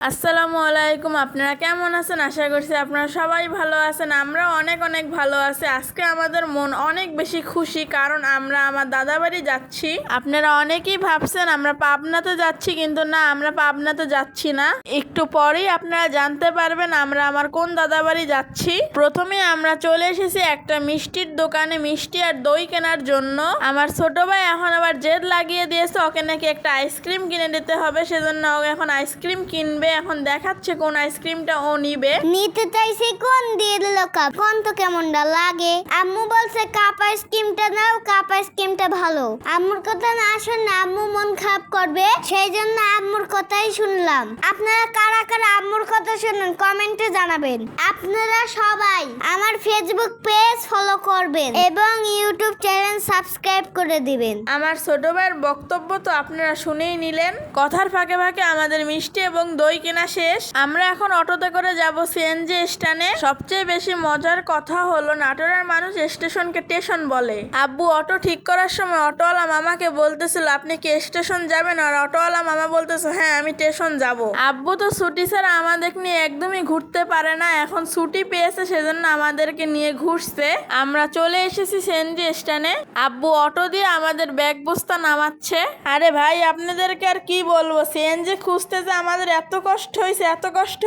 আসসালামু আলাইকুম। আপনারা কেমন আছেন? আশা করছি আপনারা সবাই ভালো আছেন। আমরা অনেক অনেক ভালো আছি। আজকে আমাদের মন অনেক বেশি খুশি, কারণ আমরা আমার দাদা বাড়ি যাচ্ছি। আপনারা অনেকেই ভাবছেন আমরা পাবনাতে যাচ্ছি, কিন্তু না, আমরা পাবনাতে যাচ্ছি না। একটু পরেই আপনারা জানতে পারবেন আমরা আমার কোন দাদা বাড়ি যাচ্ছি। প্রথমে আমরা চলে এসেছি একটা মিষ্টির দোকানে মিষ্টি আর দই কেনার জন্য। আমার ছোট ভাই এখন আবার জেদ লাগিয়ে দিয়েছে, ওকে নাকি একটা আইসক্রিম কিনে দিতে হবে, সেজন্য ও এখন আইসক্রিম কিনবে। এখন দেখাচ্ছে কোন আইসক্রিমটা ও নিবে। নিতে চাইছি কোন দিয়ে দিল কাপ, কোন তো কেমনটা লাগে। আম্মু বলছে কাপ আইসক্রিমটা নাও, কাপ আইসক্রিমটা ভালো। আম্মুর কথা না শুনলে আম্মু মন খারাপ করবে, সেই জন্য আম্মুর কথাই শুনলাম। আপনারা কারা কারা আম্মুর কথা শুনেন কমেন্টে জানাবেন। আপনারা সবাই আমার ফেসবুক পেজ ফলো করবেন এবং ইউটিউব চ্যানেল সাবস্ক্রাইব করে দিবেন। আমার ছোট ভাইয়ের বক্তব্য তো আপনারা শুনেই নিলেন। কথার ফাঁকে ফাঁকে আমাদের মিষ্টি এবং দই কেনা শেষ। আমরা এখন অটোতে করে যাব সিএনজি স্ট্যান্ডে। সবচেয়ে বেশি মজার কথা হলো নাটোরের মানুষ স্টেশনকে স্টেশন বলে। আব্বু অটো ঠিক করার সময় অটোওয়ালা মামাকে বলতেছিল আপনি কি স্টেশন যাবেন, আর অটোওয়ালা মামা বলতেছে হ্যাঁ আমি স্টেশন যাব। আব্বু তো ছুটি ছাড়া আমাদের নিয়ে একদমই ঘুরতে পারে না, এখন ছুটি পেয়েছে সেজন্য আমাদেরকে নিয়ে ঘুরছে। আমরা চলে এসেছি সিএনজি স্ট্যান্ডে। আব্বু অটো দিয়ে আমাদের ব্যাগ বস্তা নামাচ্ছে। আরে ভাই আপনাদেরকে আর কি বলবো, সিএনজি খুঁজতে যে আমাদের এত কষ্ট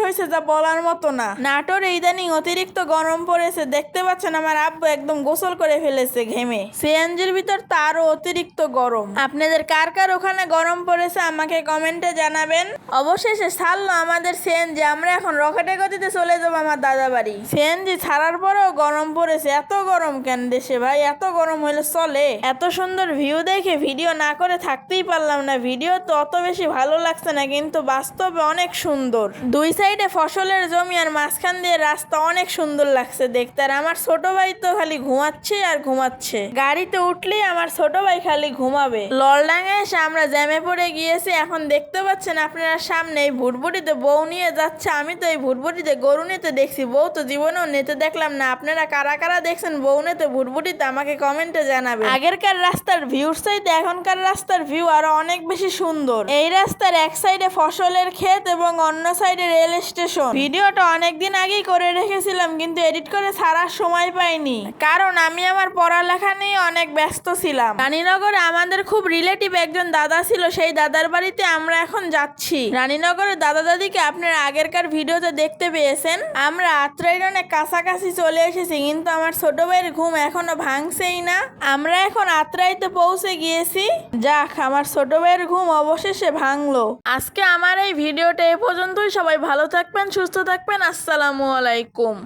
হয়েছে যা বলার মতো না। নাটোর ইদানিং অতিরিক্ত গরম পড়েছে, দেখতে পাচ্ছেন আমার আব্বু একদম গোসল করে ফেলেছে ঘেমে। সিএনজির ভিতর তারও অতিরিক্ত গরম। আপনাদের কার কার ওখানে গরম পড়েছে আমাকে কমেন্টে জানাবেন। অবশেষে ছাড়লো আমাদের সিএনজি, আমরা এখন রকেটে গতিতে চলে যাবো আমার দাদা বাড়ি। সিএনজি ছাড়ার পরেও গরম পড়েছে, এত গরম কেন দেশে ভাই? এত গরম হলে চলে? এত সুন্দর ভিউ দেখে ভিডিও না করে থাকতেই পারলাম না। ভিডিও তো অত বেশি ভালো লাগছে না, কিন্তু বাস্তবে অনেক সুন্দর। দুই সাইডে ফসলের জমি আর মাঝখান দিয়ে রাস্তা, অনেক সুন্দর লাগছে দেখতে। আর আমার ছোট ভাই তো খালি ঘুমাচ্ছে আর ঘুমাচ্ছে। গাড়িতে উঠলেই আমার ছোট ভাই খালি ঘুমাবে। ললডাঙ্গায় এসে আমরা জ্যামে পড়ে গিয়েছি। এখন দেখতে পাচ্ছেন আপনারা সামনে এই ভুটভুটিতে বউ নিয়ে যাচ্ছে। আমি তো এই ভুটভুটিতে গরু নিতে দেখছি, বউ তো জীবনেও নিতে দেখলাম না। আপনারা কারা কারা দেখছেন বউ নিতে ভুটভুটিতে আমাকে কমেন্টে জানাবেন। আগেরকার রাস্তার ভিউর চাইতে এখনকার রাস্তার ভিউ আরো অনেক বেশি সুন্দর। এই রাস্তার এক সাইডে ফসলের ক্ষেত এবং অন্য সাইডে রেল স্টেশন। ভিডিওটা অনেকদিন আগেই করে রেখেছিলাম, কিন্তু এডিট করে ছাড়ার সময় পাইনি, কারণ আমি আমার পড়ালেখা নিয়ে অনেক ব্যস্ত ছিলাম। রানীনগরে আমাদের খুব রিলেটিভ একজন দাদা ছিল, সেই দাদার বাড়িতে আমরা এখন যাচ্ছি। রানীনগরের দাদা দাদিকে আপনারা আগেরকার ভিডিওতে দেখতে পেয়েছেন। আমরা আত্রাইর অনেক কাছাকাছি চলে এসেছি, কিন্তু আমার ছোট ভাইয়ের ঘুম এখনো ভাঙছেই না। আমরা এখন আত্রাইতে পৌঁছে গিয়েছি। যাক, আমার ছোট ভাইয়ের ঘুম অবশেষে ভাঙলো। আজকে আমার এই ভিডিওটা এ পর্যন্তই। সবাই ভালো থাকবেন, সুস্থ থাকবেন। আসসালামু আলাইকুম।